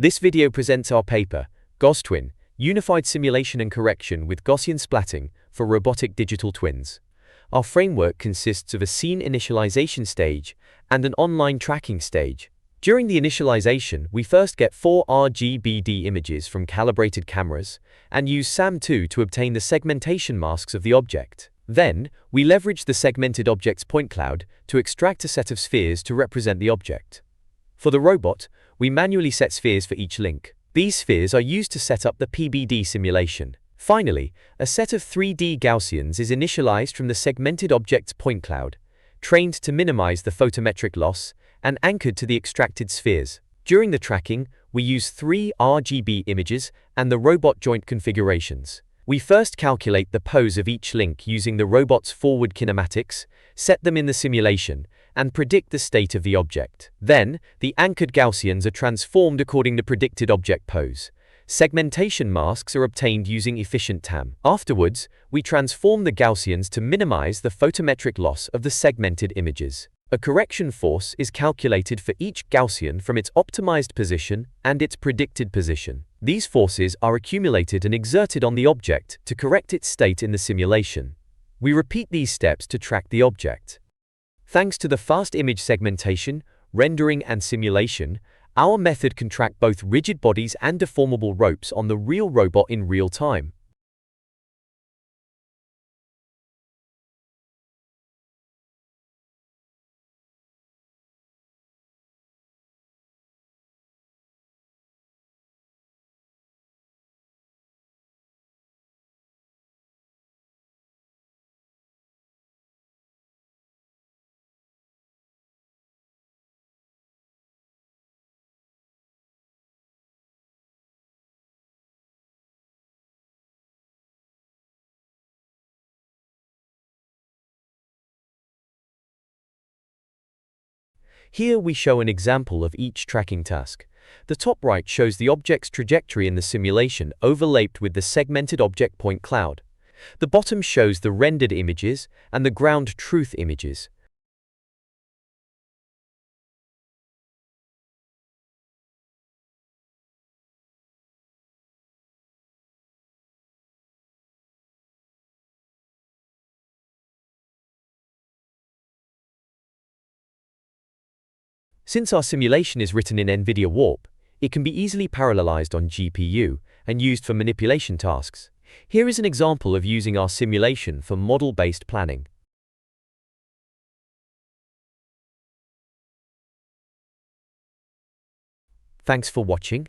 This video presents our paper, GaussTwin, Unified Simulation and Correction with Gaussian Splatting for Robotic Digital Twins. Our framework consists of a scene initialization stage and an online tracking stage. During the initialization, we first get 4 RGBD images from calibrated cameras and use SAM2 to obtain the segmentation masks of the object. Then, we leverage the segmented object's point cloud to extract a set of spheres to represent the object. For the robot, we manually set spheres for each link. These spheres are used to set up the PBD simulation. Finally, a set of 3D Gaussians is initialized from the segmented object's point cloud, trained to minimize the photometric loss, and anchored to the extracted spheres. During the tracking, we use 3 RGB images and the robot joint configurations. We first calculate the pose of each link using the robot's forward kinematics, set them in the simulation, and predict the state of the object. Then, the anchored Gaussians are transformed according to predicted object pose. Segmentation masks are obtained using efficient TAM. Afterwards, we transform the Gaussians to minimize the photometric loss of the segmented images. A correction force is calculated for each Gaussian from its optimized position and its predicted position. These forces are accumulated and exerted on the object to correct its state in the simulation. We repeat these steps to track the object. Thanks to the fast image segmentation, rendering, and simulation, our method can track both rigid bodies and deformable ropes on the real robot in real time. Here we show an example of each tracking task. The top right shows the object's trajectory in the simulation overlaid with the segmented object point cloud. The bottom shows the rendered images and the ground truth images. Since our simulation is written in NVIDIA Warp, it can be easily parallelized on GPU and used for manipulation tasks. Here is an example of using our simulation for model-based planning. Thanks for watching.